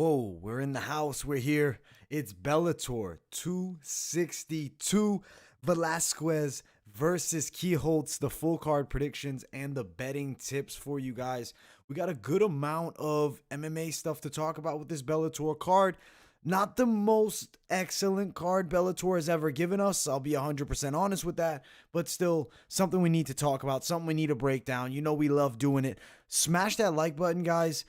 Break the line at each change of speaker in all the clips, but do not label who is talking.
Whoa, we're in the house. We're here. It's Bellator 262. Velasquez versus Kielholtz, the full card predictions and the betting tips for you guys. We got a good amount of MMA stuff to talk about with this Bellator card. Not the most excellent card Bellator has ever given us. I'll be 100% honest with that, but still something we need to talk about, something we need to break down. You know we love doing it. Smash that like button, guys.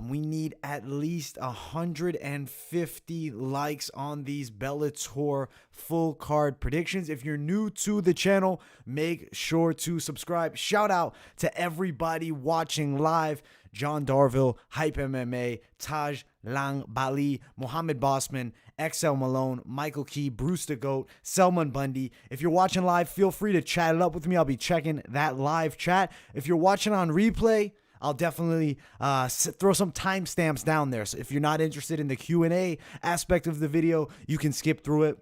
We need at least 150 likes on these Bellator full card predictions. If you're new to the channel, make sure to subscribe. Shout out to everybody watching live. John Darville, Hype MMA, Taj Lang Bali, Mohammed Bossman, XL Malone, Michael Key, Bruce the Goat, Selman Bundy. If you're watching live, feel free to chat it up with me. I'll be checking that live chat. If you're watching on replay, I'll definitely throw some timestamps down there. So if you're not interested in the Q&A aspect of the video, you can skip through it.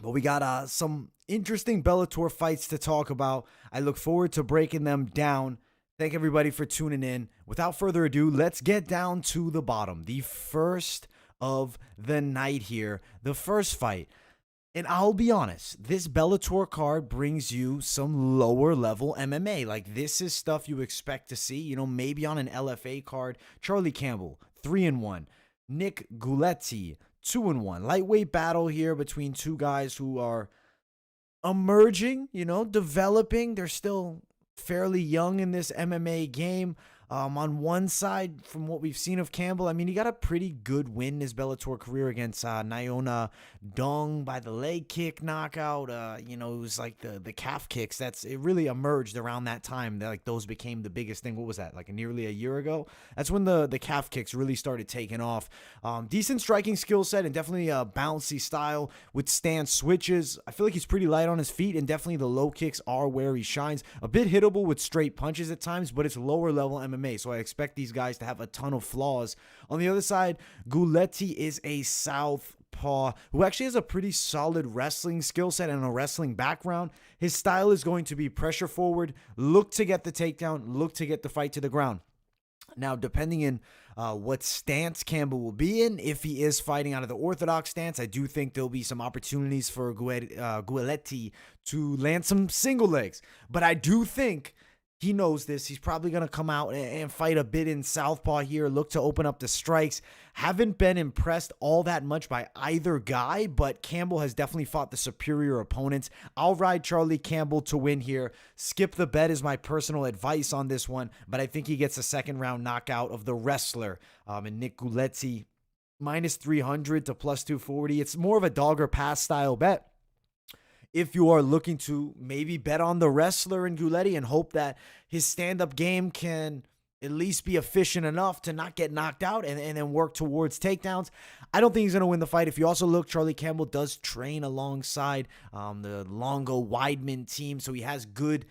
But we got some interesting Bellator fights to talk about. I look forward to breaking them down. Thank everybody for tuning in. Without further ado, let's get down to the bottom. The first of the night here, the first fight. And I'll be honest, this Bellator card brings you some lower level MMA. Like, this is stuff you expect to see, you know, maybe on an LFA card. Charlie Campbell, 3-1. Nick Guletti, 2-1. Lightweight battle here between two guys who are emerging, you know, developing. They're still fairly young in this MMA game. On one side, from what we've seen of Campbell, I mean, he got a pretty good win in his Bellator career against Nyona Dong by the leg kick knockout. You know, it was like the calf kicks. It really emerged around that time. Like, those became the biggest thing. What was that? Like nearly a year ago? That's when the calf kicks really started taking off. Decent striking skill set and definitely a bouncy style with stance switches. I feel like he's pretty light on his feet, and definitely the low kicks are where he shines. A bit hittable with straight punches at times, but it's lower level MMA. So I expect these guys to have a ton of flaws. On the other side, Guletti is a southpaw who actually has a pretty solid wrestling skill set and a wrestling background. His style is going to be pressure forward, look to get the takedown, look to get the fight to the ground. Now, depending on what stance Campbell will be in, if he is fighting out of the orthodox stance, I do think there'll be some opportunities for Guletti to land some single legs. But I do think he knows this. He's probably going to come out and fight a bit in southpaw here, look to open up the strikes. Haven't been impressed all that much by either guy, but Campbell has definitely fought the superior opponents. I'll ride Charlie Campbell to win here. Skip the bet is my personal advice on this one, but I think he gets a second round knockout of the wrestler. And Nick Guletti, minus 300 to plus 240. It's more of a dog or pass style bet. If you are looking to maybe bet on the wrestler in Guletti and hope that his stand-up game can at least be efficient enough to not get knocked out and then work towards takedowns, I don't think he's going to win the fight. If you also look, Charlie Campbell does train alongside the Longo Weidman team, so he has good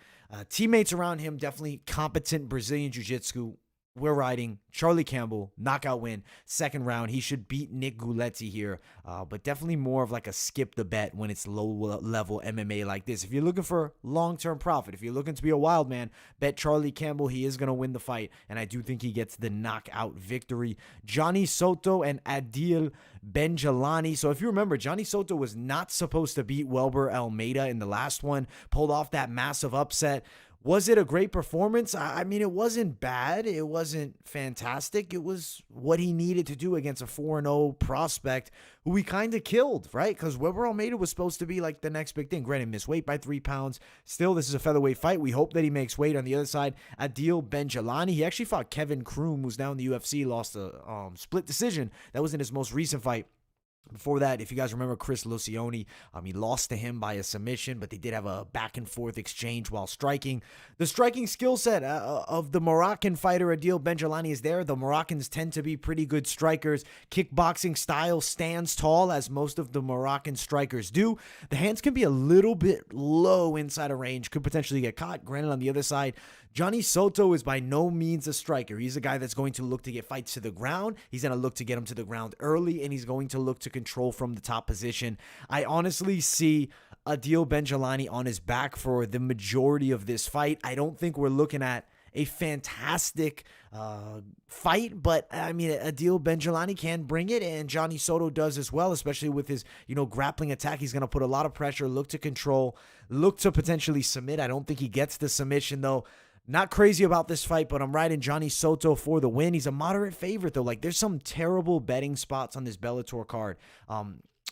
teammates around him, definitely competent Brazilian Jiu-Jitsu. We're riding Charlie Campbell, knockout win, second round. He should beat Nick Guletti here, but definitely more of like a skip the bet when it's low-level MMA like this. If you're looking for long-term profit, if you're looking to be a wild man, bet Charlie Campbell. He is going to win the fight, and I do think he gets the knockout victory. Johnny Soto and Adil Benjelani. So if you remember, Johnny Soto was not supposed to beat Welber Almeida in the last one, pulled off that massive upset. Was it a great performance? I mean, it wasn't bad. It wasn't fantastic. It was what he needed to do against a 4-0 prospect who he kind of killed, right? Because Weber Almeida was supposed to be like the next big thing. Granted, missed weight by 3 pounds. Still, this is a featherweight fight. We hope that he makes weight. On the other side, Adil Benjelani. He actually fought Kevin Kroom, who's now in the UFC, lost a split decision. That was in his most recent fight. Before that, if you guys remember Chris Lucioni, he lost to him by a submission, but they did have a back-and-forth exchange while striking. The striking skill set of the Moroccan fighter Adil Benjelani is there. The Moroccans tend to be pretty good strikers. Kickboxing style stands tall, as most of the Moroccan strikers do. The hands can be a little bit low inside of range, could potentially get caught. Granted, on the other side, Johnny Soto is by no means a striker. He's a guy that's going to look to get fights to the ground. He's going to look to get him to the ground early, and he's going to look to control from the top position. I honestly see Adil Benjelani on his back for the majority of this fight. I don't think we're looking at a fantastic fight, but I mean, Adil Benjelani can bring it, and Johnny Soto does as well, especially with his, grappling attack. He's going to put a lot of pressure, look to control, look to potentially submit. I don't think he gets the submission, though. Not crazy about this fight, but I'm riding Johnny Soto for the win. He's a moderate favorite, though. Like, there's some terrible betting spots on this Bellator card.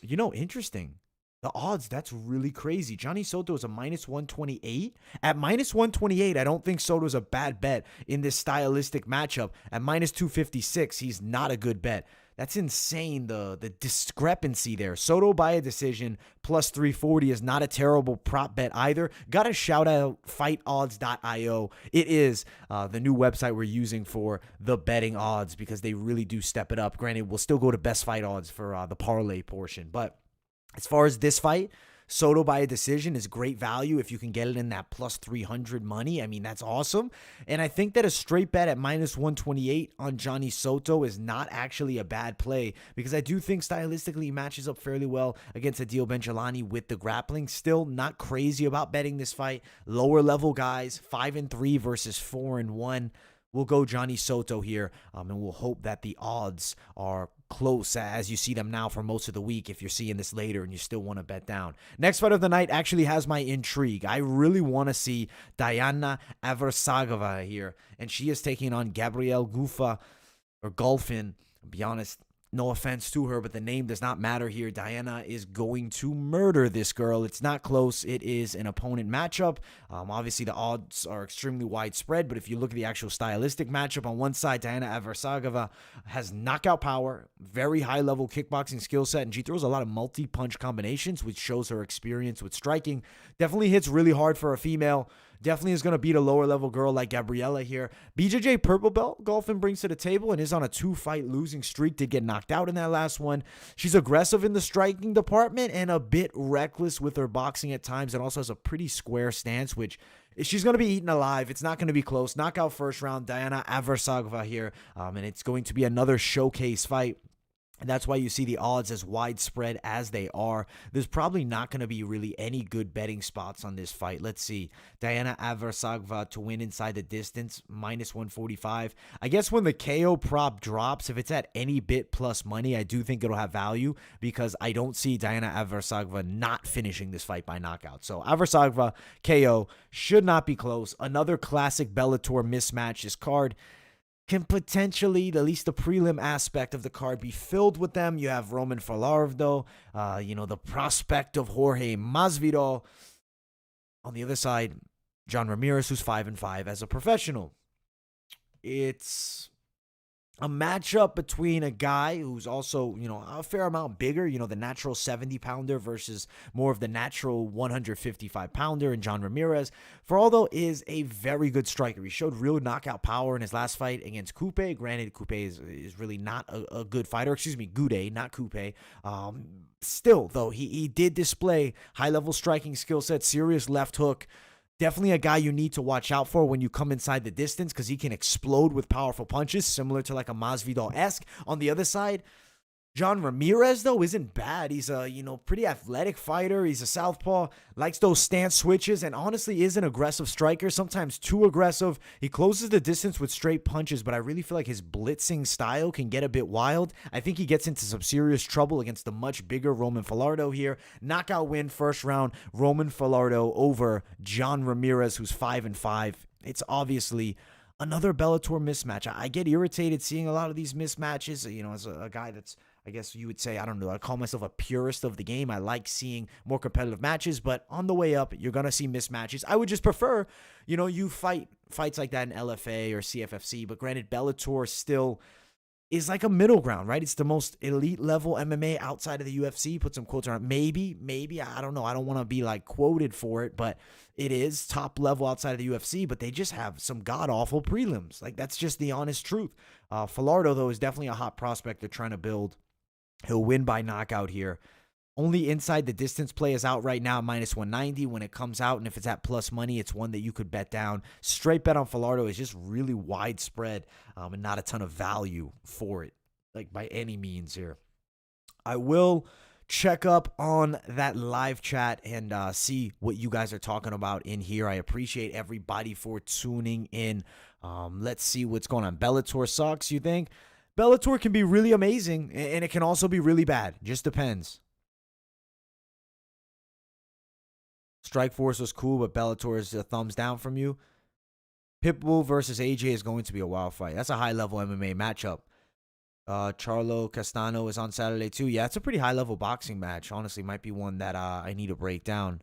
Interesting. The odds, that's really crazy. Johnny Soto is a -128. At -128, I don't think Soto's a bad bet in this stylistic matchup. At -256, he's not a good bet. That's insane, the discrepancy there. Soto by a decision, +340 is not a terrible prop bet either. Got to shout out fightodds.io. It is the new website we're using for the betting odds because they really do step it up. Granted, we'll still go to best fight odds for the parlay portion. But as far as this fight, Soto by a decision is great value if you can get it in that +300 money. I mean, that's awesome. And I think that a straight bet at -128 on Johnny Soto is not actually a bad play because I do think stylistically he matches up fairly well against Adil Benjelani with the grappling. Still not crazy about betting this fight. Lower level guys, 5-3 versus 4-1. We'll go Johnny Soto here, and we'll hope that the odds are close as you see them now for most of the week if you're seeing this later and you still want to bet down. Next fight of the night actually has my intrigue. I really want to see Diana Aversagova here, and she is taking on Gabrielle Golfin. To be honest, no offense to her, but the name does not matter here. Diana is going to murder this girl. It's not close. It is an opponent matchup. Obviously, the odds are extremely widespread, but if you look at the actual stylistic matchup, on one side, Diana Aversagova has knockout power, very high-level kickboxing skill set, and she throws a lot of multi-punch combinations, which shows her experience with striking. Definitely hits really hard for a female. Definitely is going to beat a lower-level girl like Gabriella here. BJJ Purple Belt Golfin brings to the table and is on a 2-fight losing streak. Did get knocked out in that last one. She's aggressive in the striking department and a bit reckless with her boxing at times, and also has a pretty square stance, which she's going to be eaten alive. It's not going to be close. Knockout first round, Diana Aversagova here, and it's going to be another showcase fight. And that's why you see the odds as widespread as they are. There's probably not going to be really any good betting spots on this fight. Let's see. Diana Aversagova to win inside the distance, -145. I guess when the KO prop drops, if it's at any bit plus money, I do think it'll have value because I don't see Diana Aversagova not finishing this fight by knockout. So Aversagova, KO, should not be close. Another classic Bellator mismatch. This card can potentially, at least the prelim aspect of the card, be filled with them. You have Roman Falardo, the prospect of Jorge Masvidal. On the other side, John Ramirez, who's 5-5 as a professional. It's a matchup between a guy who's also, a fair amount bigger, the natural 70-pounder versus more of the natural 155-pounder, and John Ramirez. Faraldo is a very good striker. He showed real knockout power in his last fight against Coupe. Granted, Coupe is really not a good fighter. Excuse me, Goudet, not Coupe. Still, though, he did display high-level striking skill set, serious left hook. Definitely a guy you need to watch out for when you come inside the distance because he can explode with powerful punches, similar to like a Masvidal-esque. On the other side, John Ramirez, though, isn't bad. He's a, pretty athletic fighter. He's a southpaw, likes those stance switches, and honestly is an aggressive striker, sometimes too aggressive. He closes the distance with straight punches, but I really feel like his blitzing style can get a bit wild. I think he gets into some serious trouble against the much bigger Roman Falardo here. Knockout win, first round, Roman Falardo over John Ramirez, who's 5-5. It's obviously another Bellator mismatch. I get irritated seeing a lot of these mismatches, as a guy that's, I guess you would say, I don't know, I call myself a purist of the game. I like seeing more competitive matches, but on the way up, you're going to see mismatches. I would just prefer, you fights like that in LFA or CFFC, but granted, Bellator still is like a middle ground, right? It's the most elite level MMA outside of the UFC. Put some quotes around. Maybe, I don't know. I don't want to be like quoted for it, but it is top level outside of the UFC, but they just have some god-awful prelims. Like, that's just the honest truth. Falardo, though, is definitely a hot prospect they're trying to build. He'll win by knockout here. Only inside the distance play is out right now, -190 when it comes out. And if it's at plus money, it's one that you could bet down. Straight bet on Falardo is just really widespread and not a ton of value for it, like by any means here. I will check up on that live chat and see what you guys are talking about in here. I appreciate everybody for tuning in. Let's see what's going on. Bellator sucks, you think? Bellator can be really amazing, and it can also be really bad. Just depends. Strikeforce was cool, but Bellator is a thumbs down from you. Pitbull versus AJ is going to be a wild fight. That's a high-level MMA matchup. Charlo Castano is on Saturday too. Yeah, it's a pretty high-level boxing match. Honestly, might be one that I need to break down.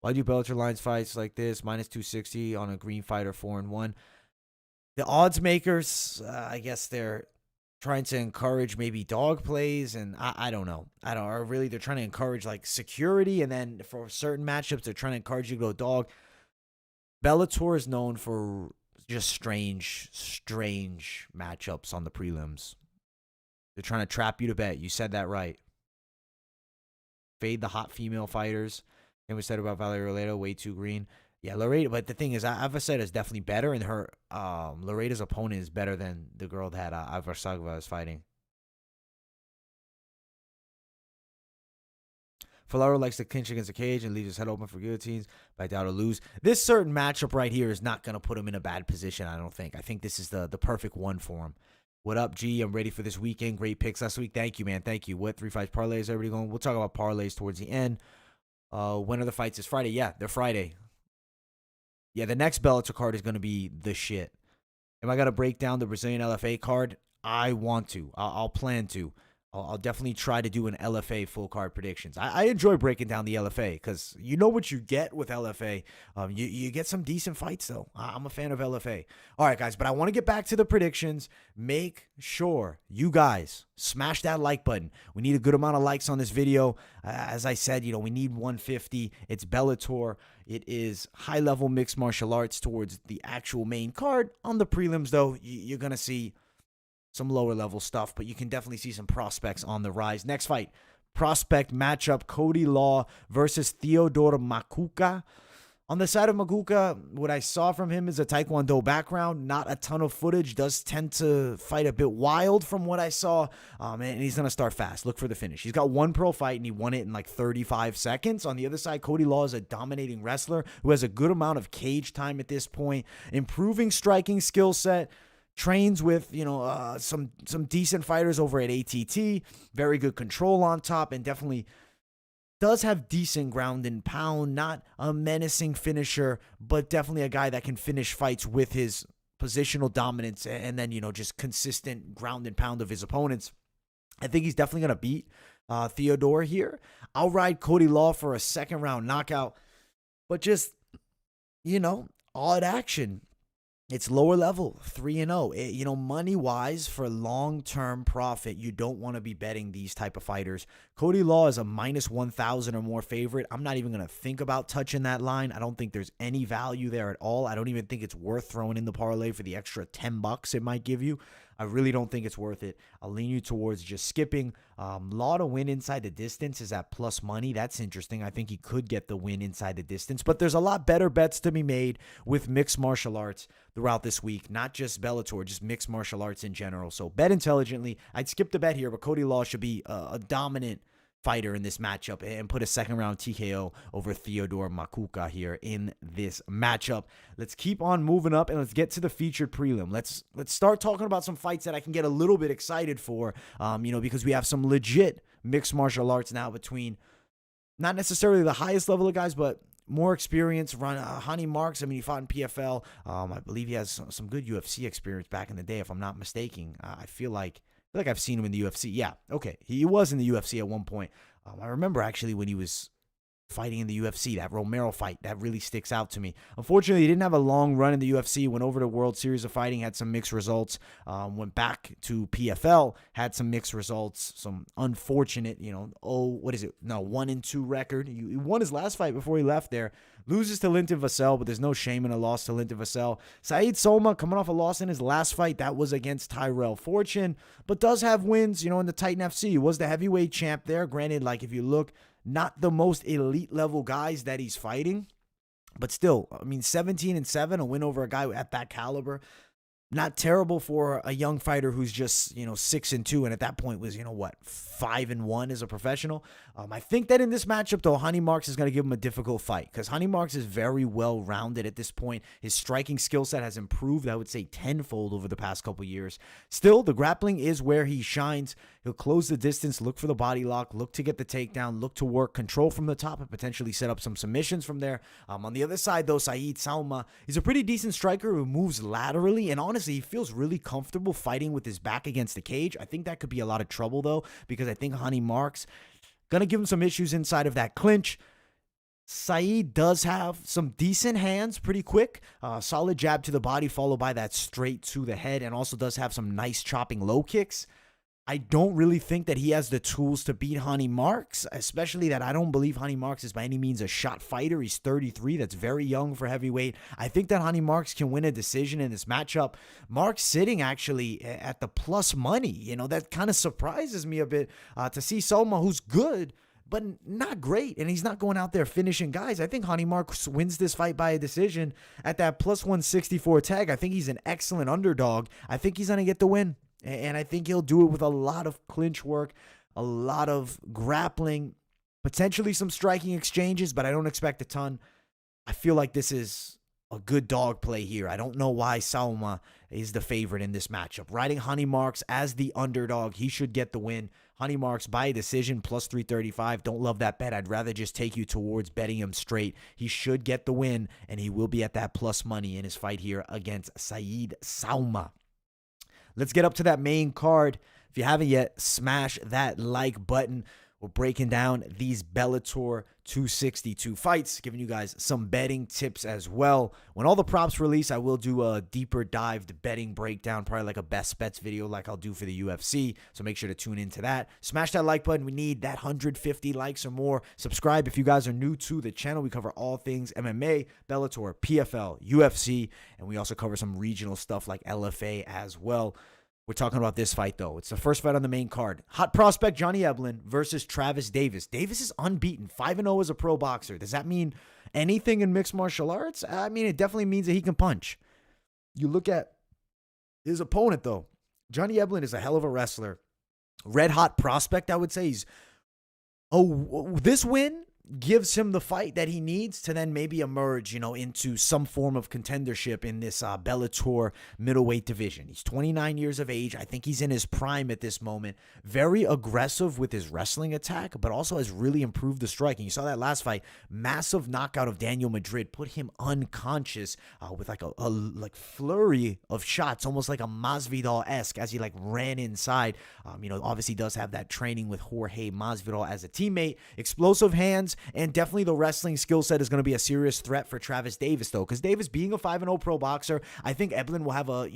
Why do Bellator lines fights like this? Minus 260 on a green fighter, 4-1. The odds makers, I guess they're trying to encourage maybe dog plays, and I don't know. Or really, they're trying to encourage like security, and then for certain matchups, they're trying to encourage you to go dog. Bellator is known for just strange matchups on the prelims. They're trying to trap you to bet. You said that right. Fade the hot female fighters. And we said about Valeria Loredo, way too green. Yeah, Loredo, but the thing is, Avaseta is definitely better, and her Loreda's opponent is better than the girl that Avarsagva is fighting. Falaro likes to clinch against the cage and leaves his head open for guillotines, but I doubt he'll lose. This certain matchup right here is not going to put him in a bad position, I don't think. I think this is the perfect one for him. What up, G? I'm ready for this weekend. Great picks last week. Thank you, man. Thank you. What 3 fights parlays everybody going? We'll talk about parlays towards the end. When are the fights? It's Friday. Yeah, they're Friday. Yeah, the next Bellator card is going to be the shit. Am I going to break down the Brazilian LFA card? I want to. I'll plan to. I'll definitely try to do an LFA full card predictions. I enjoy breaking down the LFA because you know what you get with LFA. You get some decent fights, though. I'm a fan of LFA. All right, guys, but I want to get back to the predictions. Make sure you guys smash that like button. We need a good amount of likes on this video. As I said, we need 150. It's Bellator. It is high-level mixed martial arts towards the actual main card. On the prelims, though, you're going to see some lower level stuff, but you can definitely see some prospects on the rise. Next fight, prospect matchup, Cody Law versus Theodore Makuka. On the side of Makuka, what I saw from him is a Taekwondo background, not a ton of footage, does tend to fight a bit wild from what I saw, and he's going to start fast. Look for the finish. He's got one pro fight, and he won it in like 35 seconds. On the other side, Cody Law is a dominating wrestler who has a good amount of cage time at this point, improving striking skill set, trains with, some decent fighters over at ATT, very good control on top, and definitely does have decent ground and pound, not a menacing finisher, but definitely a guy that can finish fights with his positional dominance and then, just consistent ground and pound of his opponents. I think he's definitely going to beat Theodore here. I'll ride Cody Law for a second round knockout, but just, odd action. It's lower level, 3-0. Money-wise, for long-term profit, you don't want to be betting these type of fighters. Cody Law is a minus 1,000 or more favorite. I'm not even going to think about touching that line. I don't think there's any value there at all. I don't even think it's worth throwing in the parlay for the extra $10 it might give you. I really don't think it's worth it. I'll lean you towards just skipping. Law to win inside the distance is at plus money. That's interesting. I think he could get the win inside the distance. But there's a lot better bets to be made with mixed martial arts throughout this week. Not just Bellator, just mixed martial arts in general. So bet intelligently. I'd skip the bet here, but Cody Law should be a dominant fighter in this matchup and put a second round TKO over Theodore Makuka here in this matchup. Let's keep on moving up and let's get to the featured prelim. Let's start talking about some fights that I can get a little bit excited for, because we have some legit mixed martial arts now between not necessarily the highest level of guys, but more experience. Hani Marks, he fought in PFL. I believe he has some good UFC experience back in the day, if I'm not mistaken. I feel like I've seen him in the UFC. Yeah, okay. He was in the UFC at one point. I remember actually when he was fighting in the UFC, that Romero fight, that really sticks out to me. Unfortunately, he didn't have a long run in the UFC, went over to World Series of Fighting, had some mixed results, went back to PFL, had some mixed results, some unfortunate, 1-2 record. He won his last fight before he left there, loses to Linton Vassell, but there's no shame in a loss to Linton Vassell. Saeed Soma coming off a loss in his last fight, that was against Tyrell Fortune, but does have wins, in the Titan FC. He was the heavyweight champ there. Granted, if you look, not the most elite level guys that he's fighting, but still, 17-7, a win over a guy at that caliber. Not terrible for a young fighter who's just, 6-2, and at that point was, 5-1 as a professional. I think that in this matchup, though, Honey Marks is going to give him a difficult fight because Honey Marks is very well rounded at this point. His striking skill set has improved, I would say, tenfold over the past couple years. Still, the grappling is where he shines. He'll close the distance, look for the body lock, look to get the takedown, look to work control from the top, and potentially set up some submissions from there. On the other side, though, Saeed Salma, he's a pretty decent striker who moves laterally, and honestly, he feels really comfortable fighting with his back against the cage. I think that could be a lot of trouble, though, because I think Honey Marks going to give him some issues inside of that clinch. Saeed does have some decent hands pretty quick. Solid jab to the body followed by that straight to the head, and also does have some nice chopping low kicks. I don't really think that he has the tools to beat Honey Marks, especially that I don't believe Honey Marks is by any means a shot fighter. He's 33. That's very young for heavyweight. I think that Honey Marks can win a decision in this matchup. Marks sitting actually at the plus money. That kind of surprises me a bit to see Salma, who's good, but not great, and he's not going out there finishing guys. I think Honey Marks wins this fight by a decision at that plus 164 tag. I think he's an excellent underdog. I think he's going to get the win. And I think he'll do it with a lot of clinch work, a lot of grappling, potentially some striking exchanges, but I don't expect a ton. I feel like this is a good dog play here. I don't know why Salma is the favorite in this matchup. Riding Honey Marks as the underdog, he should get the win. Honey Marks by a decision, plus 335. Don't love that bet. I'd rather just take you towards betting him straight. He should get the win, and he will be at that plus money in his fight here against Saeed Salma. Let's get up to that main card. If you haven't yet, smash that like button. We're breaking down these Bellator 262 fights, giving you guys some betting tips as well. When all the props release, I will do a deeper dived betting breakdown, probably like a best bets video like I'll do for the UFC. So make sure to tune into that. Smash that like button. We need that 150 likes or more. Subscribe if you guys are new to the channel. We cover all things MMA, Bellator, PFL, UFC, and we also cover some regional stuff like LFA as well. We're talking about this fight, though. It's the first fight on the main card. Hot prospect Johnny Eblen versus Travis Davis. Davis is unbeaten, 5-0 as a pro boxer. Does that mean anything in mixed martial arts? I mean, it definitely means that he can punch. You look at his opponent, though. Johnny Eblen is a hell of a wrestler. Red hot prospect, I would say. This win gives him the fight that he needs to then maybe emerge, into some form of contendership in this Bellator middleweight division. He's 29 years of age. I think he's in his prime at this moment. Very aggressive with his wrestling attack, but also has really improved the striking. You saw that last fight. Massive knockout of Daniel Madrid. Put him unconscious with like a flurry of shots, almost like a Masvidal-esque as he ran inside. Obviously does have that training with Jorge Masvidal as a teammate. Explosive hands. And definitely the wrestling skill set is going to be a serious threat for Travis Davis, though. Because Davis being a 5-0 pro boxer, I think Eblen will have a,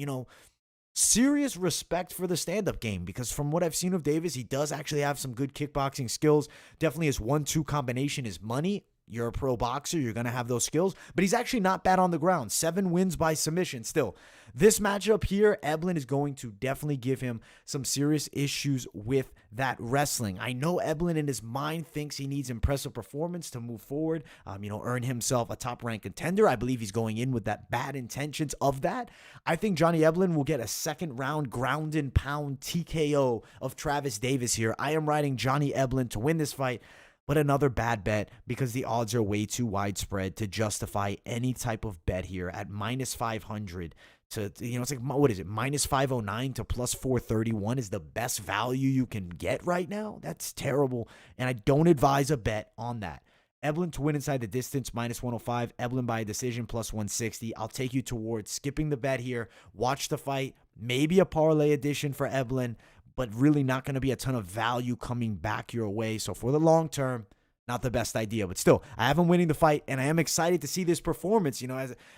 serious respect for the stand-up game. Because from what I've seen of Davis, he does actually have some good kickboxing skills. Definitely his 1-2 combination is money. You're a pro boxer. You're going to have those skills. But he's actually not bad on the ground. 7 wins by submission still. This matchup here, Eblen is going to definitely give him some serious issues with that wrestling. I know Eblen in his mind thinks he needs impressive performance to move forward, earn himself a top-ranked contender. I believe he's going in with that bad intentions of that. I think Johnny Eblen will get a second-round ground-and-pound TKO of Travis Davis here. I am riding Johnny Eblen to win this fight. But another bad bet because the odds are way too widespread to justify any type of bet here at minus 500 to, it's like, what is it? Minus 509 to plus 431 is the best value you can get right now. That's terrible. And I don't advise a bet on that. Eblen to win inside the distance, minus 105. Eblen by a decision, plus 160. I'll take you towards skipping the bet here. Watch the fight. Maybe a parlay edition for Eblen, but really not going to be a ton of value coming back your way. So for the long term, not the best idea. But still, I have him winning the fight, and I am excited to see this performance.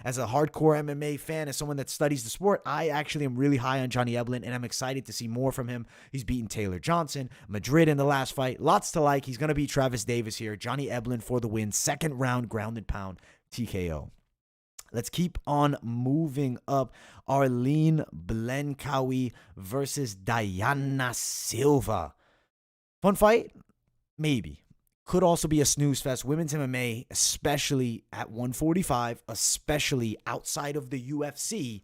As a hardcore MMA fan, as someone that studies the sport, I actually am really high on Johnny Eblen, and I'm excited to see more from him. He's beaten Taylor Johnson, Madrid in the last fight. Lots to like. He's going to beat Travis Davis here. Johnny Eblen for the win. Second round ground and pound TKO. Let's keep on moving up. Arlene Blencowe versus Diana Silva. Fun fight? Maybe. Could also be a snooze fest. Women's MMA, especially at 145, especially outside of the UFC,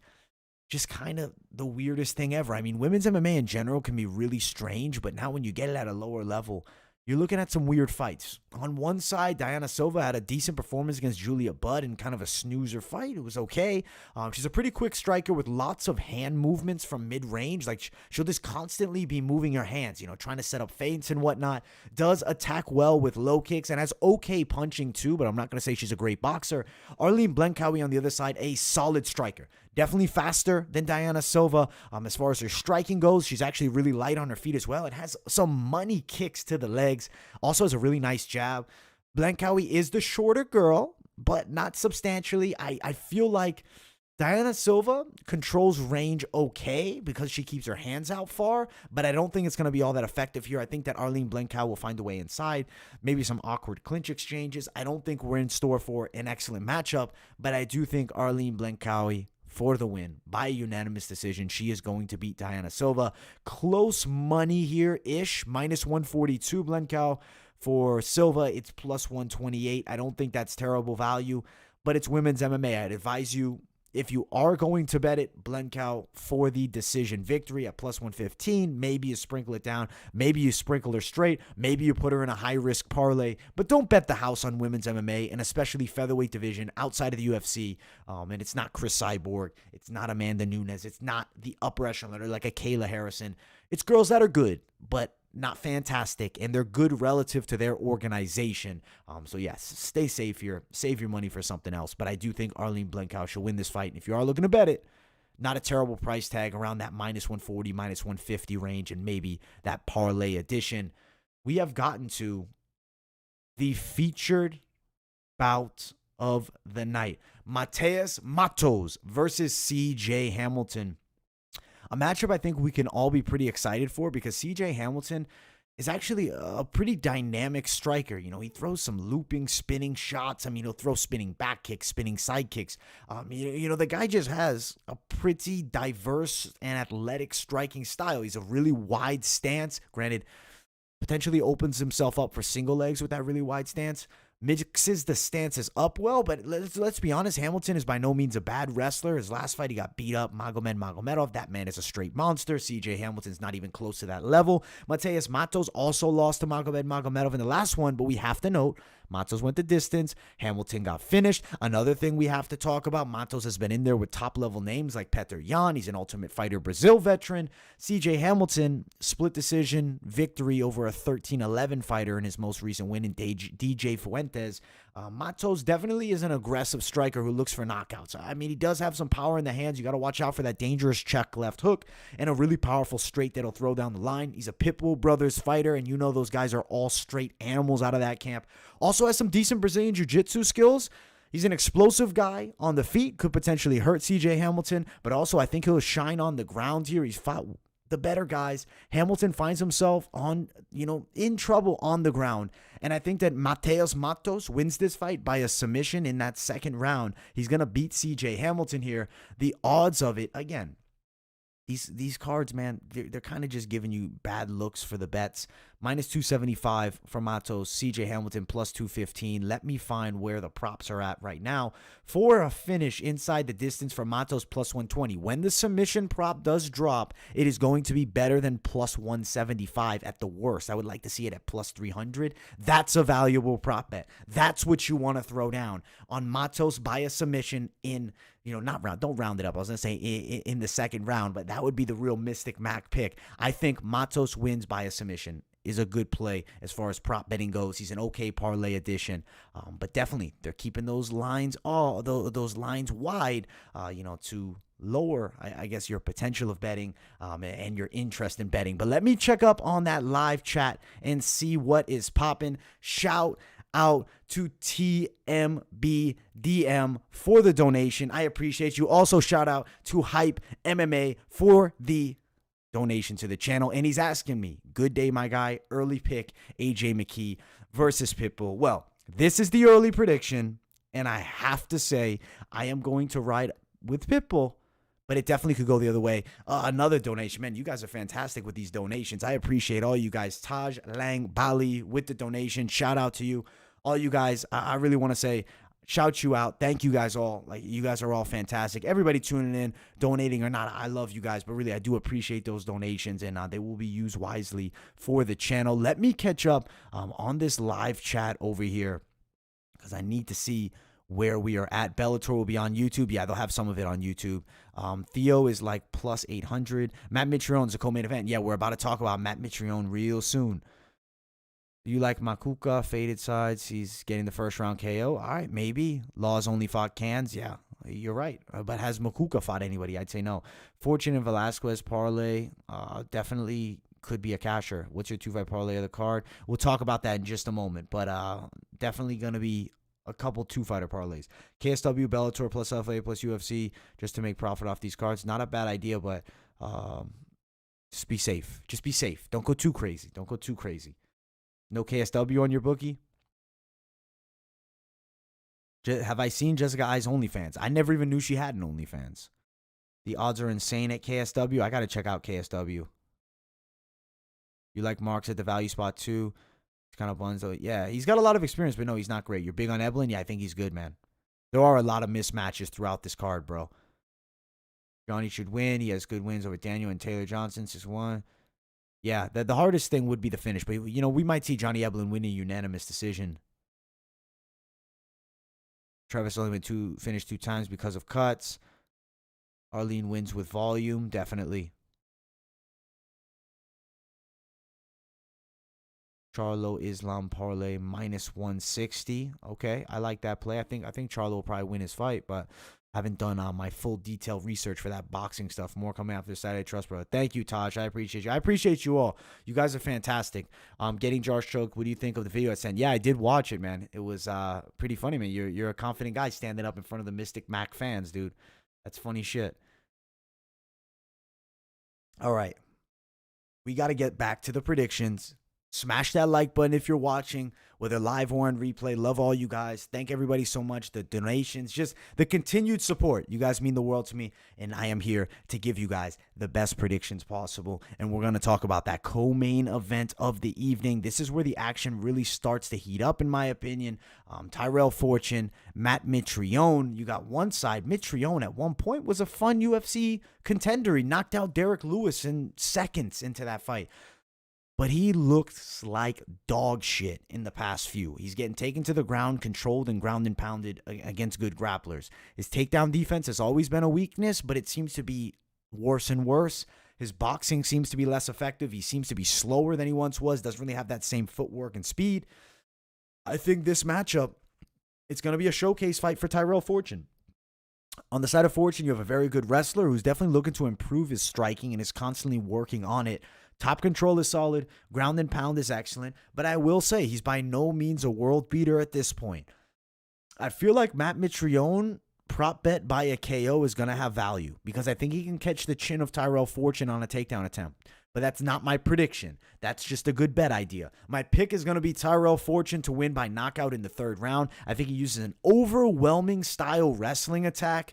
just kind of the weirdest thing ever. I mean, women's MMA in general can be really strange, but now when you get it at a lower level, you're looking at some weird fights. On one side, Diana Silva had a decent performance against Julia Budd in kind of a snoozer fight. It was okay. She's a pretty quick striker with lots of hand movements from mid-range. Like, she'll just constantly be moving her hands, trying to set up feints and whatnot. Does attack well with low kicks and has okay punching too, but I'm not going to say she's a great boxer. Arlene Blencowie on the other side, a solid striker. Definitely faster than Diana Silva. As far as her striking goes, she's actually really light on her feet as well. It has some money kicks to the legs. Also has a really nice jab. Blencowie is the shorter girl, but not substantially. I feel like Diana Silva controls range okay because she keeps her hands out far, but I don't think it's going to be all that effective here. I think that Arlene Blencowie will find a way inside, maybe some awkward clinch exchanges. I don't think we're in store for an excellent matchup, but I do think Arlene Blencowie for the win by a unanimous decision. She is going to beat Diana Silva. Close money here-ish, minus 142 Blencowie. For Silva, it's plus 128. I don't think that's terrible value, but it's women's MMA. I'd advise you, if you are going to bet it, Blencowie for the decision victory at plus 115. Maybe you sprinkle it down. Maybe you sprinkle her straight. Maybe you put her in a high-risk parlay. But don't bet the house on women's MMA, and especially featherweight division outside of the UFC. And it's not Chris Cyborg. It's not Amanda Nunes. It's not the upper echelon like a Kayla Harrison. It's girls that are good, but not fantastic, and they're good relative to their organization. So yes, stay safe here. Save your money for something else. But I do think Arlene Blencowie should win this fight. And if you are looking to bet it, not a terrible price tag around that minus 140, minus 150 range, and maybe that parlay edition. We have gotten to the featured bout of the night. Mattos versus CJ Hamilton. A matchup I think we can all be pretty excited for because CJ Hamilton is actually a pretty dynamic striker. He throws some looping, spinning shots. I mean, he'll throw spinning back kicks, spinning side kicks. The guy just has a pretty diverse and athletic striking style. He's a really wide stance. Granted, potentially opens himself up for single legs with that really wide stance. Mixes the stances up well, but let's be honest, Hamilton is by no means a bad wrestler. His last fight, he got beat up. Magomedov, that man is a straight monster. CJ Hamilton's not even close to that level. Mattos also lost to Magomedov in the last one, but we have to note, Mattos went the distance. Hamilton got finished. Another thing we have to talk about, Mattos has been in there with top-level names like Petr Yan. He's an Ultimate Fighter Brazil veteran. CJ Hamilton, split decision victory over a 13-11 fighter in his most recent win in DJ Fuentes. Mattos definitely is an aggressive striker who looks for knockouts. I mean, he does have some power in the hands. You got to watch out for that dangerous check left hook and a really powerful straight that'll throw down the line. He's a Pitbull Brothers fighter, and those guys are all straight animals out of that camp. Also has some decent Brazilian jiu-jitsu skills. He's an explosive guy on the feet, could potentially hurt CJ Hamilton, but also I think he'll shine on the ground here. He's fought the better guys. Hamilton finds himself in trouble on the ground. And I think that Mattos wins this fight by a submission in that second round. He's going to beat CJ Hamilton here. The odds of it, again, these cards, man, they're kind of just giving you bad looks for the bets. Minus 275 for Mattos, CJ Hamilton plus 215. Let me find where the props are at right now. For a finish inside the distance for Mattos plus 120. When the submission prop does drop, it is going to be better than plus 175 at the worst. I would like to see it at plus 300. That's a valuable prop bet. That's what you want to throw down on Mattos by a submission in, don't round it up. I was going to say in the second round, but that would be the real Mystic Mac pick. I think Mattos wins by a submission is a good play as far as prop betting goes. He's an okay parlay addition, but definitely they're keeping those lines those lines wide, to lower, I guess, your potential of betting and your interest in betting. But let me check up on that live chat and see what is popping. Shout out to TMBDM for the donation. I appreciate you. Also, shout out to Hype MMA for the donation to the channel. And he's asking me, good day, my guy, early pick, AJ McKee versus Pitbull. Well, this is the early prediction, and I have to say I am going to ride with Pitbull, but it definitely could go the other way. Another donation. Man, you guys are fantastic with these donations. I appreciate all you guys. Taj Lang Bali with the donation. Shout out to you. All you guys, I really want to say shout you out. Thank you guys all. Like, you guys are all fantastic. Everybody tuning in, donating or not, I love you guys, but really I do appreciate those donations, and they will be used wisely for the channel. Let me catch up on this live chat over here because I need to see where we are at. Bellator will be on YouTube. Yeah, they'll have some of it on YouTube. Theo is like plus 800. Matt Mitrione's a co-main event. Yeah, we're about to talk about Matt Mitrione real soon. Do you like Makuka? Faded sides. He's getting the first round KO. All right, maybe. Laws only fought Cans. Yeah, you're right. But has Makuka fought anybody? I'd say no. Fortune and Velasquez parlay definitely could be a casher. What's your 2-fight parlay of the card? We'll talk about that in just a moment. But definitely going to be a couple 2-fighter parlays. KSW, Bellator, plus FA, plus UFC, just to make profit off these cards. Not a bad idea, but just be safe. Just be safe. Don't go too crazy. Don't go too crazy. No KSW on your bookie? Have I seen Jessica I's OnlyFans? I never even knew she had an OnlyFans. The odds are insane at KSW. I got to check out KSW. You like Marks at the value spot too? It's kind of buns though. Yeah, he's got a lot of experience, but no, he's not great. You're big on Evelyn? Yeah, I think he's good, man. There are a lot of mismatches throughout this card, bro. Johnny should win. He has good wins over Daniel and Taylor Johnson. 6-1. Yeah, the hardest thing would be the finish. But, you know, we might see Johnny Evelyn win a unanimous decision. Travis only finished 2 times because of cuts. Arlene wins with volume, definitely. Charlo Islam parlay minus 160. Okay, I like that play. I think Charlo will probably win his fight, but I haven't done my full detailed research for that boxing stuff. More coming after Saturday Trust, bro. Thank you, Taj. I appreciate you. I appreciate you all. You guys are fantastic. Getting Jar Stroke. What do you think of the video I sent? Yeah, I did watch it, man. It was pretty funny, man. You're a confident guy standing up in front of the Mystic Mac fans, dude. That's funny shit. All right, we got to get back to the predictions. Smash that like button if you're watching, whether live or on replay. Love all you guys. Thank everybody so much. The donations, just the continued support. You guys mean the world to me, and I am here to give you guys the best predictions possible. And we're going to talk about that co-main event of the evening. This is where the action really starts to heat up, in my opinion. Tyrell Fortune, Matt Mitrione. You got one side. Mitrione at one point was a fun UFC contender. He knocked out Derek Lewis in seconds into that fight. But he looks like dog shit in the past few. He's getting taken to the ground, controlled and ground and pounded against good grapplers. His takedown defense has always been a weakness, but it seems to be worse and worse. His boxing seems to be less effective. He seems to be slower than he once was. Doesn't really have that same footwork and speed. I think this matchup, it's going to be a showcase fight for Tyrell Fortune. On the side of Fortune, you have a very good wrestler who's definitely looking to improve his striking and is constantly working on it. Top control is solid. Ground and pound is excellent. But I will say he's by no means a world beater at this point. I feel like Matt Mitrione, prop bet by a KO, is going to have value because I think he can catch the chin of Tyrell Fortune on a takedown attempt. But that's not my prediction. That's just a good bet idea. My pick is going to be Tyrell Fortune to win by knockout in the 3rd round. I think he uses an overwhelming style wrestling attack,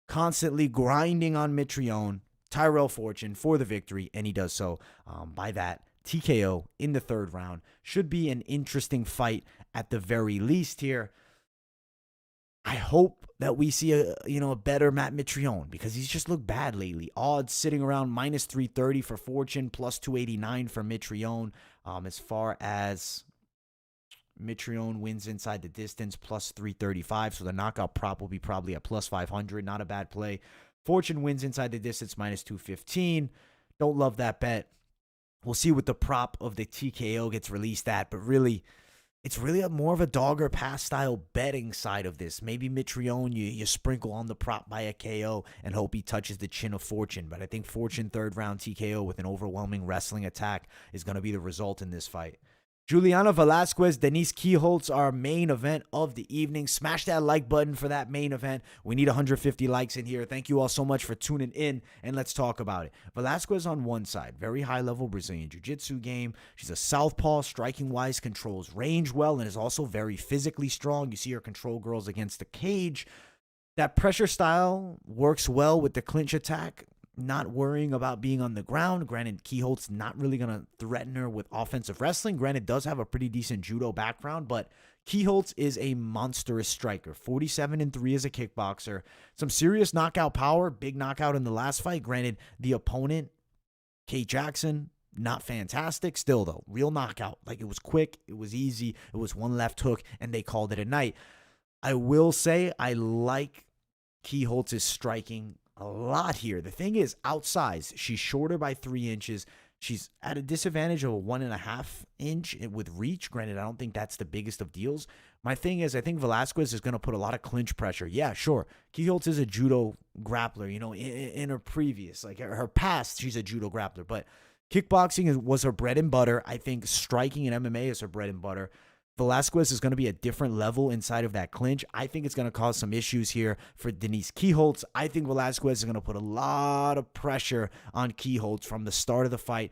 constantly grinding on Mitrione. Tyrell Fortune for the victory, and he does so by that TKO in the 3rd round. Should be an interesting fight at the very least here. I hope that we see a better Matt Mitrione because he's just looked bad lately. Odds sitting around minus 330 for Fortune, plus 289 for Mitrione. As far as Mitrione wins inside the distance, plus 335. So the knockout prop will be probably at plus 500. Not a bad play. Fortune wins inside the distance, minus 215. Don't love that bet. We'll see what the prop of the TKO gets released at, but really, it's really more of a dog or pass style betting side of this. Maybe Mitrione, you sprinkle on the prop by a KO and hope he touches the chin of Fortune. But I think Fortune 3rd round TKO with an overwhelming wrestling attack is going to be the result in this fight. Juliana Velasquez, Denise Kielholtz, our main event of the evening. Smash that like button for that main event. We need 150 likes in here. Thank you all so much for tuning in, and let's talk about it. Velasquez on one side, very high-level Brazilian Jiu-Jitsu game. She's a southpaw, striking-wise, controls range well, and is also very physically strong. You see her control girls against the cage. That pressure style works well with the clinch attack. not worrying about being on the ground. Granted, Kielholtz not really going to threaten her with offensive wrestling. Granted, does have a pretty decent judo background, but Kielholtz is a monstrous striker. 47-3 as a kickboxer. Some serious knockout power. Big knockout in the last fight. Granted, the opponent, Kate Jackson, not fantastic. Still, though, real knockout. Like, it was quick. It was easy. It was one left hook, and they called it a night. I will say I like Kielholtz's striking a lot here. The thing is, outsize, she's shorter by 3 inches. She's at a disadvantage of a 1.5 inch with reach. Granted, I don't think that's the biggest of deals. My thing is, I think Velasquez is going to put a lot of clinch pressure. Yeah, sure. Kielholtz is a judo grappler, you know, in her previous, like her past, she's a judo grappler. But kickboxing was her bread and butter. I think striking in MMA is her bread and butter. Velasquez is going to be a different level inside of that clinch. I think it's going to cause some issues here for Denise Kielholtz. I think Velasquez is going to put a lot of pressure on Kielholtz from the start of the fight.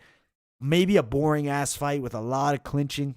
Maybe a boring-ass fight with a lot of clinching.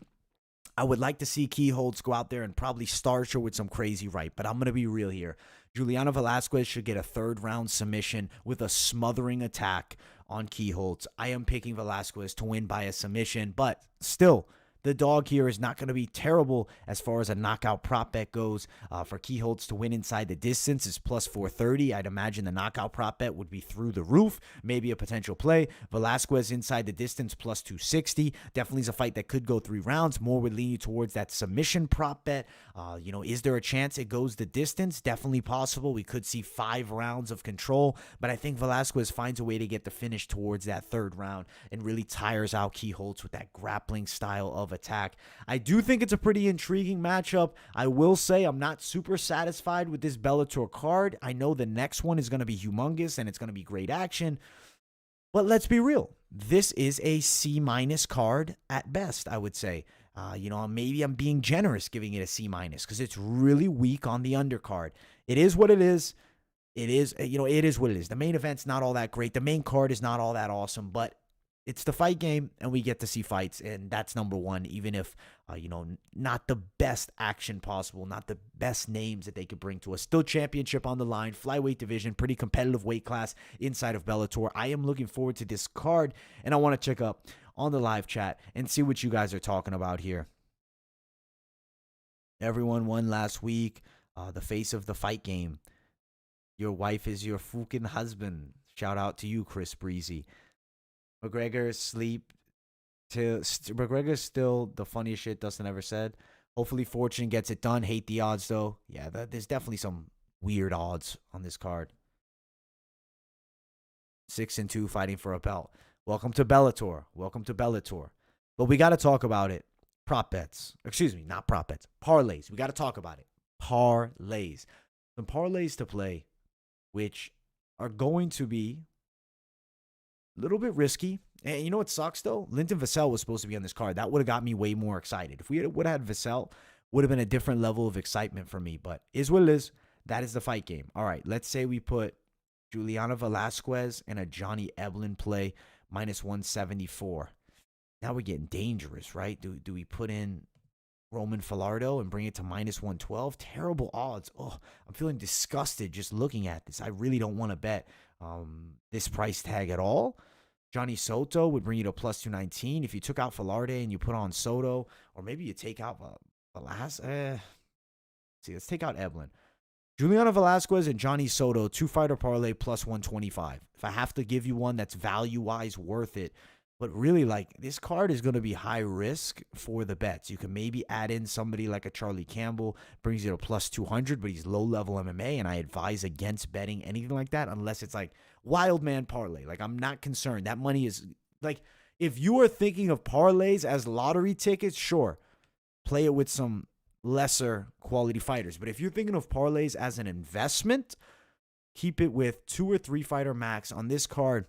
I would like to see Kielholtz go out there and probably starch her with some crazy right, but I'm going to be real here. Juliana Velasquez should get a third-round submission with a smothering attack on Kielholtz. I am picking Velasquez to win by a submission, but still, the dog here is not going to be terrible as far as a knockout prop bet goes. For Kielholtz to win inside the distance is plus 430. I'd imagine the knockout prop bet would be through the roof. Maybe a potential play. Velasquez inside the distance plus 260. Definitely is a fight that could go 3 rounds. More would lean you towards that submission prop bet. Is there a chance it goes the distance? Definitely possible. We could see 5 rounds of control, but I think Velasquez finds a way to get the finish towards that 3rd round and really tires out Kielholtz with that grappling style of attack. I do think it's a pretty intriguing matchup. I will say I'm not super satisfied with this Bellator card. I know the next one is going to be humongous and it's going to be great action, but let's be real. This is a C- card at best, I would say. Maybe I'm being generous giving it a C- because it's really weak on the undercard. It is what it is. It is what it is. The main event's not all that great. The main card is not all that awesome, but it's the fight game, and we get to see fights, and that's number one, even if, not the best action possible, not the best names that they could bring to us. Still championship on the line, flyweight division, pretty competitive weight class inside of Bellator. I am looking forward to this card, and I want to check up on the live chat and see what you guys are talking about here. Everyone won last week. The face of the fight game. Your wife is your fucking husband. Shout out to you, Chris Breezy. McGregor's still the funniest shit Dustin ever said. Hopefully Fortune gets it done. Hate the odds, though. Yeah, there's definitely some weird odds on this card. 6-2 fighting for a belt. Welcome to Bellator. But we got to talk about it. Prop bets. Excuse me, not prop bets. Parlays. We got to talk about it. Parlays. Some parlays to play, which are going to be a little bit risky. And you know what sucks, though? Linton Vassell was supposed to be on this card. That would have got me way more excited. If we would have had Vassell, would have been a different level of excitement for me. But is what it is. That is the fight game. All right, let's say we put Juliana Velasquez and a Johnny Eblen play minus 174. Now we're getting dangerous, right? Do we put in Roman Falardo and bring it to minus 112? Terrible odds. Oh, I'm feeling disgusted just looking at this. I really don't want to bet this price tag at all. Johnny Soto would bring you to plus 219. If you took out Falarde and you put on Soto, or maybe you take out Velasquez. Let's take out Eblen. Juliana Velasquez and Johnny Soto, 2-fighter parlay plus 125. If I have to give you one that's value-wise worth it, but really, this card is going to be high risk for the bets. You can maybe add in somebody like a Charlie Campbell, brings you to plus 200, but he's low-level MMA, and I advise against betting anything like that unless it's wild man parlay. I'm not concerned. That money is, if you are thinking of parlays as lottery tickets, sure, play it with some lesser quality fighters. But if you're thinking of parlays as an investment, keep it with 2 or 3 fighter max on this card.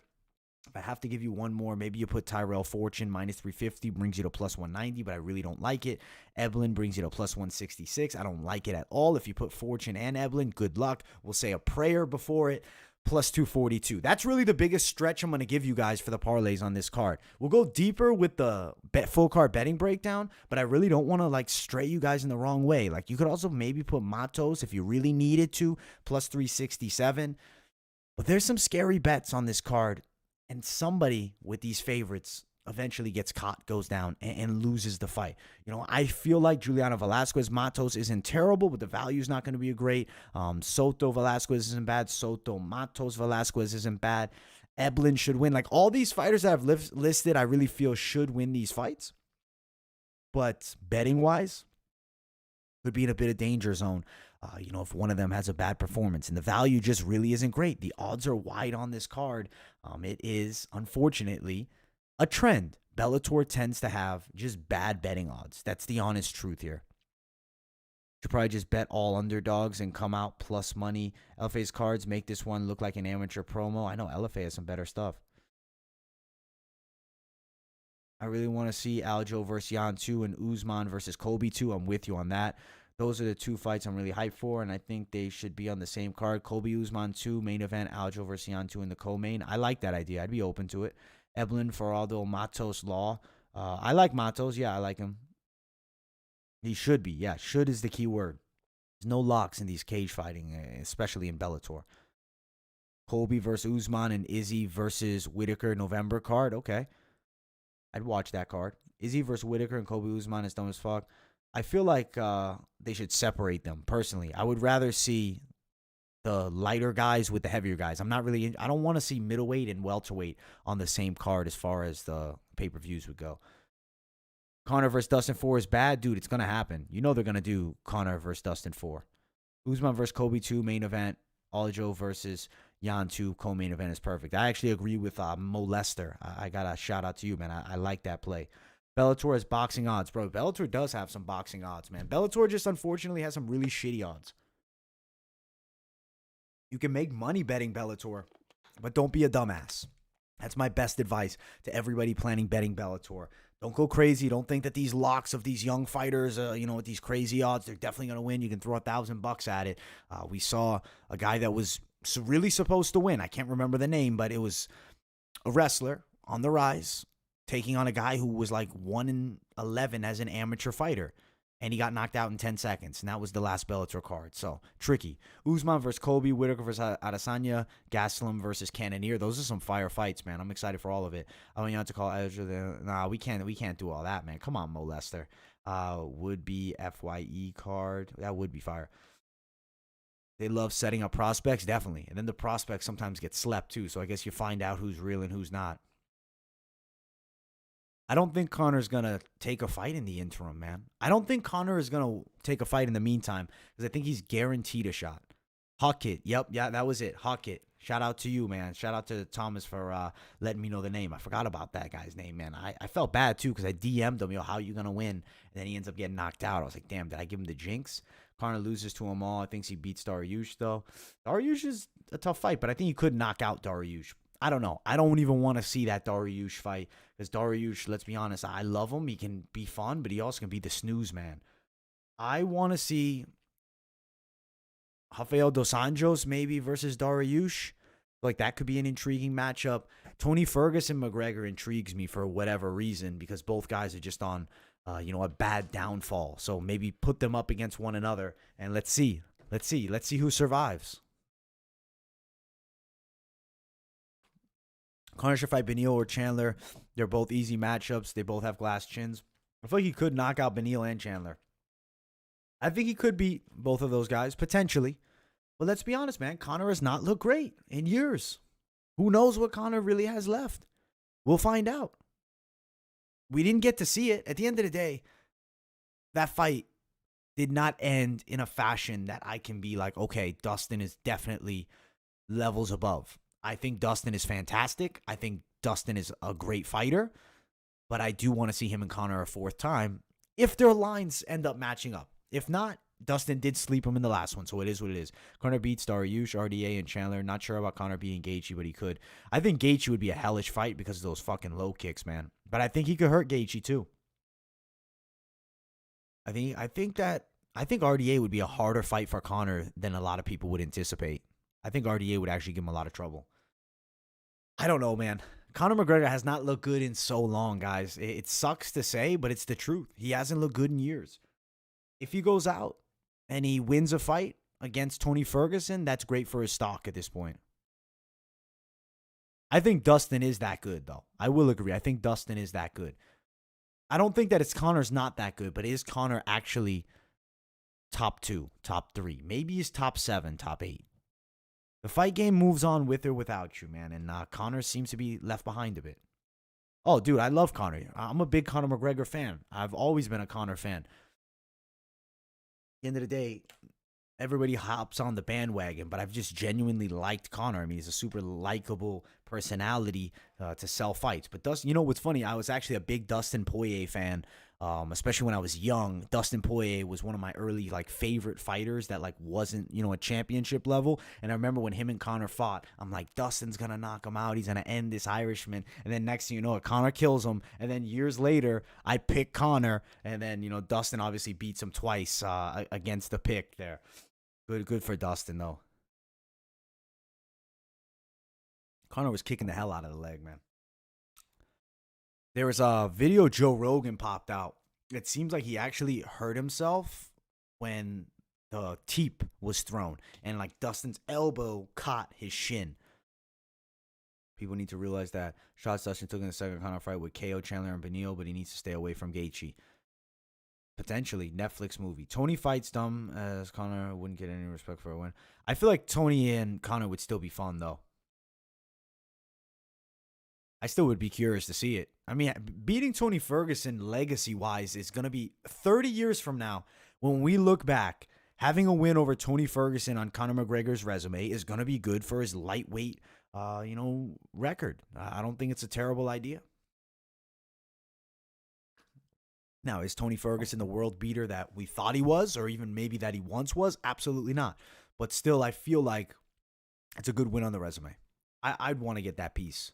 If I have to give you one more, maybe you put Tyrell Fortune minus 350, brings you to plus 190, but I really don't like it. Eblen brings you to plus 166. I don't like it at all. If you put Fortune and Eblen, good luck. We'll say a prayer before it. Plus 242. That's really the biggest stretch I'm going to give you guys for the parlays on this card. We'll go deeper with the full card betting breakdown, but I really don't want to stray you guys in the wrong way. You could also maybe put Mattos if you really needed to, plus 367. But there's some scary bets on this card, and somebody with these favorites eventually gets caught, goes down, and loses the fight. I feel like Juliana Velasquez Mattos isn't terrible, but the value is not going to be great. Soto Velasquez isn't bad. Soto Mattos Velasquez isn't bad. Eblin should win. Like all these fighters that I've listed, I really feel should win these fights. But betting wise, could be in a bit of danger zone. If one of them has a bad performance, and the value just really isn't great. The odds are wide on this card. It is, unfortunately, a trend. Bellator tends to have just bad betting odds. That's the honest truth here. Should probably just bet all underdogs and come out plus money. LFA's cards make this one look like an amateur promo. I know LFA has some better stuff. I really want to see Aljo versus Yan 2 and Usman versus Colby 2. I'm with you on that. Those are the two fights I'm really hyped for, and I think they should be on the same card. Colby Usman 2, main event, Aljo versus Yan 2 in the co-main. I like that idea. I'd be open to it. Eblin, Faraldo, Mattos, Law. I like Mattos. Yeah, I like him. He should be. Yeah, should is the key word. There's no locks in these cage fighting, especially in Bellator. Colby versus Usman and Izzy versus Whitaker November card. Okay. I'd watch that card. Izzy versus Whitaker and Colby Usman is dumb as fuck. I feel like they should separate them, personally. I would rather see the lighter guys with the heavier guys. I don't want to see middleweight and welterweight on the same card as far as the pay-per-views would go. Conor versus Dustin 4 is bad. Dude, it's going to happen. You know they're going to do Conor versus Dustin 4. Usman versus Colby 2, main event. Aljo versus Yan 2, co-main event is perfect. I actually agree with Mo Lester. I got a shout out to you, man. I like that play. Bellator has boxing odds. Bro, Bellator does have some boxing odds, man. Bellator just unfortunately has some really shitty odds. You can make money betting Bellator, but don't be a dumbass. That's my best advice to everybody planning betting Bellator. Don't go crazy. Don't think that these locks of these young fighters, with these crazy odds, they're definitely going to win. You can throw $1,000 at it. We saw a guy that was really supposed to win. I can't remember the name, but it was a wrestler on the rise, taking on a guy who was like 1-11 as an amateur fighter. And he got knocked out in 10 seconds. And that was the last Bellator card. So, tricky. Usman versus Colby, Whitaker versus Adesanya, Gastelum versus Cannonier. Those are some fire fights, man. I'm excited for all of it. I want you to call Ezra. Nah, we can't do all that, man. Come on, Mo Lester. Would be FYE card. That would be fire. They love setting up prospects, definitely. And then the prospects sometimes get slept, too. So, I guess you find out who's real and who's not. I don't think Conor's going to take a fight in the interim, man. I don't think Conor is going to take a fight in the meantime because I think he's guaranteed a shot. Huckett. Yep. Yeah, that was it. Huckett. Shout out to you, man. Shout out to Thomas for letting me know the name. I forgot about that guy's name, man. I felt bad, too, because I DM'd him, how you going to win? And then he ends up getting knocked out. I was like, damn, did I give him the jinx? Conor loses to them all. I think he beats Dariush, though. Dariush is a tough fight, but I think he could knock out Dariush. I don't know. I don't even want to see that Dariush fight because Dariush, let's be honest, I love him. He can be fun, but he also can be the snooze man. I want to see Rafael Dos Anjos maybe versus Dariush. Like that could be an intriguing matchup. Tony Ferguson McGregor intrigues me for whatever reason because both guys are just on, a bad downfall. So maybe put them up against one another and let's see who survives. Conor should fight Beneil or Chandler. They're both easy matchups. They both have glass chins. I feel like he could knock out Beneil and Chandler. I think he could beat both of those guys, potentially. But let's be honest, man. Conor has not looked great in years. Who knows what Conor really has left? We'll find out. We didn't get to see it. At the end of the day, that fight did not end in a fashion that I can be like, okay, Dustin is definitely levels above. I think Dustin is fantastic. I think Dustin is a great fighter. But I do want to see him and Conor a fourth time if their lines end up matching up. If not, Dustin did sleep him in the last one, so it is what it is. Conor beats Dariush, RDA, and Chandler. Not sure about Conor beating Gaethje, but he could. I think Gaethje would be a hellish fight because of those fucking low kicks, man. But I think he could hurt Gaethje too. I think RDA would be a harder fight for Conor than a lot of people would anticipate. I think RDA would actually give him a lot of trouble. I don't know, man. Conor McGregor has not looked good in so long, guys. It sucks to say, but it's the truth. He hasn't looked good in years. If he goes out and he wins a fight against Tony Ferguson, that's great for his stock at this point. I think Dustin is that good, though. I will agree. I think Dustin is that good. I don't think that it's Conor's not that good, but is Conor actually top 2, top 3? Maybe he's top 7, top 8. The fight game moves on with or without you, man, and Conor seems to be left behind a bit. Oh, dude, I love Conor. I'm a big Conor McGregor fan. I've always been a Conor fan. At the end of the day, everybody hops on the bandwagon, but I've just genuinely liked Conor. I mean, he's a super likable personality to sell fights. But Dustin, you know what's funny? I was actually a big Dustin Poirier fan, especially when I was young. Dustin Poirier was one of my early favorite fighters that wasn't a championship level. And I remember when him and Conor fought, I'm like, Dustin's gonna knock him out. He's gonna end this Irishman. And then next thing you know, Conor kills him. And then years later, I pick Conor, and then Dustin obviously beats him twice against the pick there. Good for Dustin though. Conor was kicking the hell out of the leg, man. There was a video Joe Rogan popped out. It seems like he actually hurt himself when the teep was thrown, and Dustin's elbow caught his shin. People need to realize that shots Dustin took in the second Conor fight with KO Chandler and Beneil, but he needs to stay away from Gaethje. Potentially Netflix movie. Tony fights dumb as Conor wouldn't get any respect for a win. I feel like Tony and Conor would still be fun though. I still would be curious to see it. I mean, beating Tony Ferguson legacy-wise is going to be 30 years from now. When we look back, having a win over Tony Ferguson on Conor McGregor's resume is going to be good for his lightweight, record. I don't think it's a terrible idea. Now, is Tony Ferguson the world beater that we thought he was, or even maybe that he once was? Absolutely not. But still, I feel like it's a good win on the resume. I'd want to get that piece.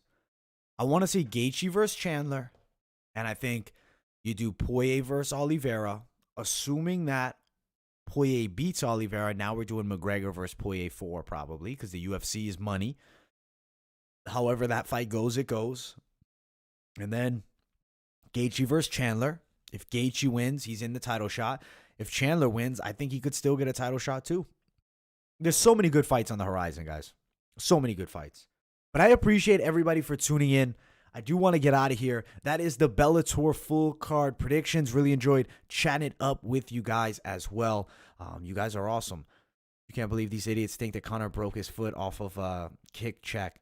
I want to see Gaethje versus Chandler, and I think you do Poirier versus Oliveira, assuming that Poirier beats Oliveira. Now we're doing McGregor versus Poirier 4 probably, because the UFC is money. However that fight goes, it goes. And then Gaethje versus Chandler. If Gaethje wins, he's in the title shot. If Chandler wins, I think he could still get a title shot too. There's so many good fights on the horizon, guys. So many good fights. But I appreciate everybody for tuning in. I do want to get out of here. That is the Bellator full card predictions. Really enjoyed chatting it up with you guys as well. You guys are awesome. You can't believe these idiots think that Conor broke his foot off of a kick check.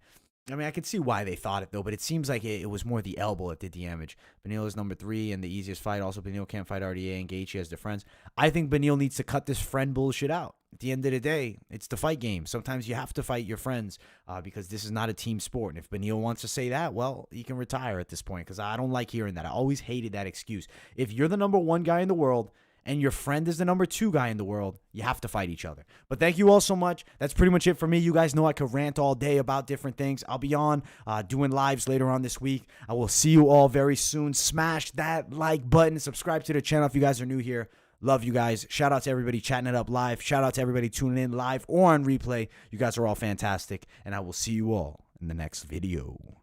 I mean, I can see why they thought it, though, but it seems like it was more the elbow that did the damage. Beneil is number 3 and the easiest fight. Also, Beneil can't fight RDA and Gaethje as their friends. I think Beneil needs to cut this friend bullshit out. At the end of the day, it's the fight game. Sometimes you have to fight your friends because this is not a team sport. And if Beneil wants to say that, well, he can retire at this point because I don't like hearing that. I always hated that excuse. If you're the number 1 guy in the world and your friend is the number 2 guy in the world, you have to fight each other. But thank you all so much. That's pretty much it for me. You guys know I could rant all day about different things. I'll be on doing lives later on this week. I will see you all very soon. Smash that like button. Subscribe to the channel if you guys are new here. Love you guys. Shout out to everybody chatting it up live. Shout out to everybody tuning in live or on replay. You guys are all fantastic. And I will see you all in the next video.